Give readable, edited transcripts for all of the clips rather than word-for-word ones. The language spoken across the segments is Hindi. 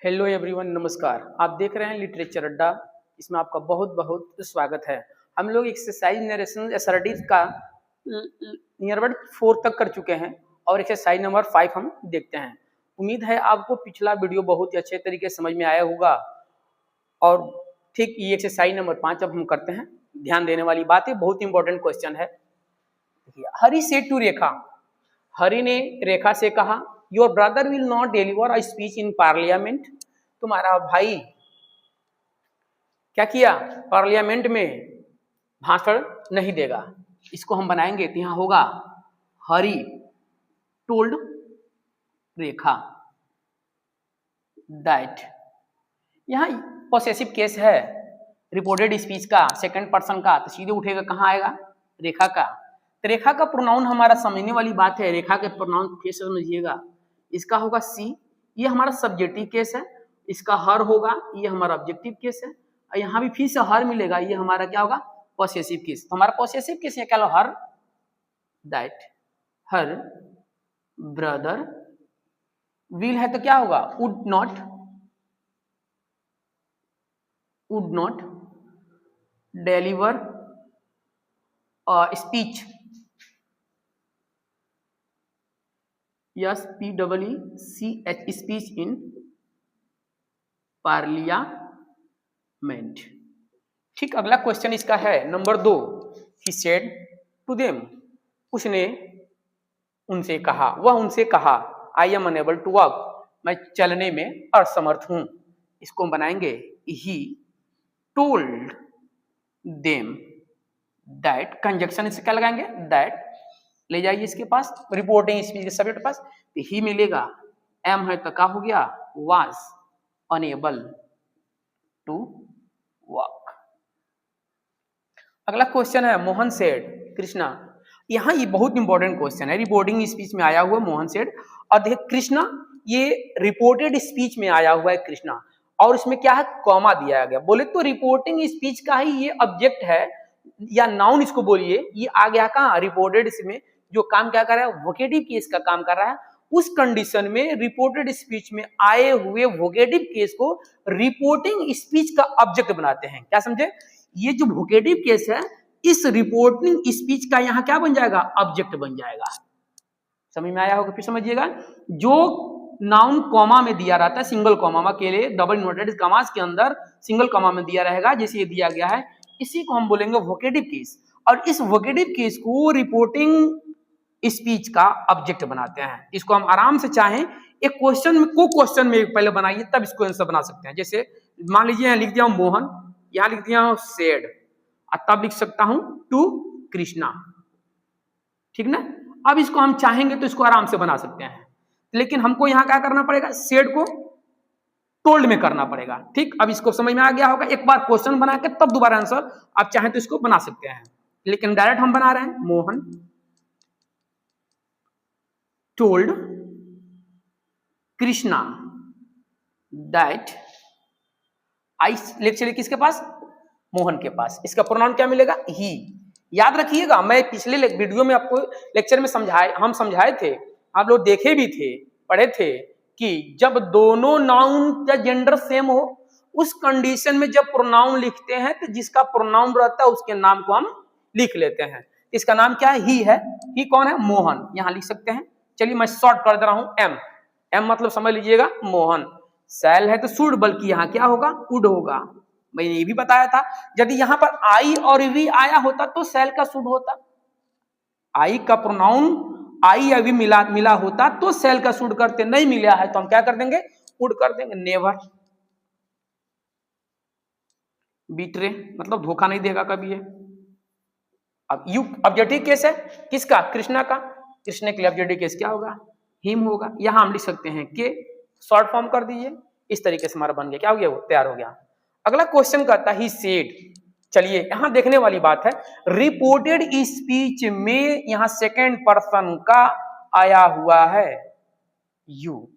हेलो एवरीवन, नमस्कार। आप देख रहे हैं लिटरेचर अड्डा। इसमें आपका बहुत बहुत स्वागत है। हम लोग एक्सरसाइज नरेशन एसआरडीज का नियर अबाउट 4 तक कर चुके हैं और एक्सरसाइज नंबर 5 हम देखते हैं। उम्मीद है आपको पिछला वीडियो बहुत ही अच्छे तरीके से समझ में आया होगा। और ठीक ये एक्सरसाइज नंबर 5 अब हम करते हैं। ध्यान देने वाली बात है, बहुत इंपॉर्टेंट क्वेश्चन है। हरि सेड टू रेखा, हरि ने रेखा से कहा, your brother will not deliver a speech in parliament. तुम्हारा भाई क्या किया, पार्लियामेंट में भाषण नहीं देगा। इसको हम बनाएंगे तो यहां होगा हरि टोल्ड रेखा दैट। यहां पॉसेसिव केस है, रिपोर्टेड स्पीच का, सेकंड पर्सन का, तो सीधे उठेगा कहां आएगा, रेखा का। तो रेखा का प्रोनाउन हमारा समझने वाली बात है। रेखा के प्रोनाउन फिर से समझिएगा, इसका होगा सी, ये हमारा सब्जेक्टिव केस है। इसका हर होगा, ये हमारा ऑब्जेक्टिव केस है। और यहाँ भी फिर से हर मिलेगा, ये हमारा क्या होगा, पॉसेसिव केस। तो हमारा पॉसेसिव केस क्या लो, her that, her brother will है तो क्या होगा, would not deliver speech, SPEECH, speech in parliament. ठीक, अगला क्वेश्चन इसका है number 2। He said to them, उसने उनसे कहा, वह उनसे कहा, I am unable to walk, मैं चलने में असमर्थ हूं। इसको हम बनाएंगे he told them that, conjunction इससे क्या लगाएंगे, दैट ले जाइए इसके पास, रिपोर्टिंग स्पीच के सब्जेक्ट पास, तो ही मिलेगा, एम है तो क्या हो गया, वाज अनेबल टू वॉक। अगला क्वेश्चन है मोहन सेड, कृष्णा। यहाँ ये बहुत इंपॉर्टेंट क्वेश्चन है, रिपोर्टिंग स्पीच में आया हुआ मोहन सेड, और देखिए कृष्णा ये रिपोर्टेड स्पीच में आया हुआ है कृष्णा, और इसमें क्या है, कॉमा दिया गया। बोले तो रिपोर्टिंग स्पीच का ही ये ऑब्जेक्ट है या नाउन इसको बोलिए, ये आ गया कहाँ, रिपोर्टेड। इसमें जो काम क्या कर रहा है, वोकेटिव केस का काम कर रहा है। उस कंडीशन में रिपोर्टेड स्पीच में आए हुए वोकेटिव केस को रिपोर्टिंग स्पीच का ऑब्जेक्ट बनाते हैं। क्या समझे, ये जो वोकेटिव केस है इस रिपोर्टिंग स्पीच का यहाँ क्या बन जाएगा, ऑब्जेक्ट बन जाएगा। समझ में आया होगा, फिर समझिएगा। जो नाउन कॉमा में दिया रहता है, सिंगल कॉमा के लिए, डबल इन्वर्टेड कॉमास के अंदर सिंगल कॉमा में दिया रहेगा, जैसे ये दिया गया है, इसी को हम बोलेंगे वोकेटिव केस। और इस वोकेटिव केस को रिपोर्टिंग स्पीच का ऑब्जेक्ट बनाते हैं। इसको हम आराम से चाहें एक क्वेश्चन में, को क्वेश्चन में पहले बनाइए, तब इसको आंसर बना सकते हैं। जैसे मान लीजिए यहाँ लिख दिया हूं मोहन, यहाँ लिख दिया हूं सेड, और तब लिख सकता हूं टू कृष्णा, ठीक ना। अब इसको हम चाहेंगे तो इसको आराम से बना सकते हैं, लेकिन हमको यहाँ क्या करना पड़ेगा, सेड को टोल्ड में करना पड़ेगा। ठीक, अब इसको समझ में आ गया होगा। एक बार क्वेश्चन बना के तब दोबारा आंसर आप चाहें तो इसको बना सकते हैं, लेकिन डायरेक्ट हम बना रहे हैं, मोहन टोल्ड कृष्णा दैट, आई ले चलिए किसके पास, मोहन के पास। इसका प्रोनाउन क्या मिलेगा, ही। याद रखिएगा, मैं पिछले वीडियो में आपको लेक्चर में समझाए थे, आप लोग देखे भी थे, पढ़े थे कि जब दोनों नाउन या जेंडर सेम हो, उस कंडीशन में जब प्रोनाउन लिखते हैं तो जिसका प्रोनाउन रहता है उसके नाम को हम लिख लेते हैं। इसका नाम क्या है, ही है। ही कौन है, मोहन, यहां लिख सकते हैं। चलिए मैं शॉर्ट कर दे रहा हूं, एम मतलब समझ लीजिएगा मोहन। सैल है तो शुड, बल्कि यहाँ क्या होगा, वुड होगा। मैंने ये भी बताया था, यदि यहाँ पर आई और वी आया होता तो सैल का शुड होता। आई का प्रोनाउन आई या वी मिला होता तो सैल का शुड करते, नहीं मिला है तो हम क्या कर देंगे, वुड कर देंगे। नेवर, बीट्रे मतलब धोखा नहीं देगा कभी ये। अब यू ऑब्जेक्टिव केस है किसका, कृष्णा का। कृष्ण के लिए ऑब्जेक्टिव केस क्या होगा, हिम होगा। यहां हम लिख सकते हैं के, शॉर्ट फॉर्म कर दीजिए। इस तरीके से हमारा बन गया, क्या हो गया, वो तैयार हो गया। अगला क्वेश्चन कहता है ही सेड। चलिए यहां देखने वाली बात है, रिपोर्टेड स्पीच में यहां सेकंड पर्सन का आया हुआ है यू,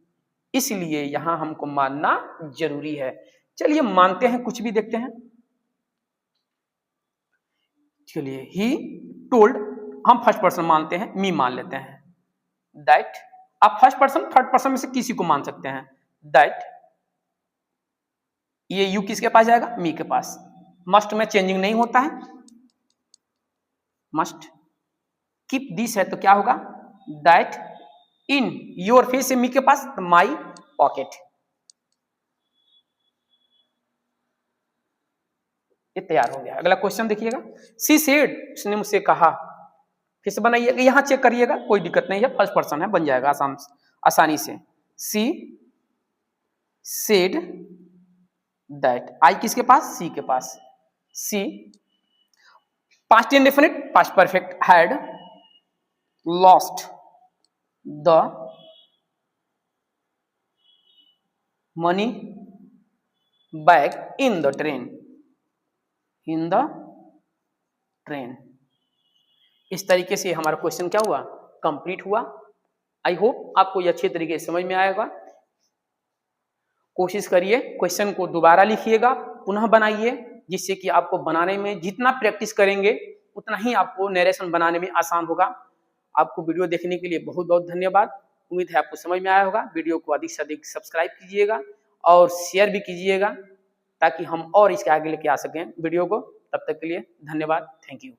इसलिए यहां हमको मानना जरूरी है। चलिए मानते हैं, कुछ भी देखते हैं। चलिए ही टोल्ड, हम फर्स्ट पर्सन मानते हैं, मी मान लेते हैं, दैट। आप फर्स्ट पर्सन थर्ड पर्सन में से किसी को मान सकते हैं, दैट ये यू किसके पास जाएगा, मी के पास। मस्ट में चेंजिंग नहीं होता है, मस्ट कीप दिस है तो क्या होगा, दैट इन योर फेस से मी के पास माई पॉकेट। ये तैयार हो गया। अगला क्वेश्चन देखिएगा, सी सेड, उसने मुझसे कहा, फिर से बनाइएगा, यहां चेक करिएगा, कोई दिक्कत नहीं है, फर्स्ट पर्सन है, बन जाएगा आसानी से। सी सेड दैट, आई किसके पास, सी के पास, C past indefinite, past perfect, had lost the money bag in the train, in the train. इस तरीके से हमारा क्वेश्चन क्या हुआ, कंप्लीट हुआ। आई होप आपको ये अच्छे तरीके से समझ में आएगा। कोशिश करिए, क्वेश्चन को दोबारा लिखिएगा, पुनः बनाइए, जिससे कि आपको बनाने में जितना प्रैक्टिस करेंगे उतना ही आपको नरेशन बनाने में आसान होगा। आपको वीडियो देखने के लिए बहुत बहुत धन्यवाद। उम्मीद है आपको समझ में आया होगा। वीडियो को अधिक से अधिक सब्सक्राइब कीजिएगा और शेयर भी कीजिएगा, ताकि हम और इसके आगे लेके आ सकें वीडियो को। तब तक के लिए धन्यवाद, थैंक यू।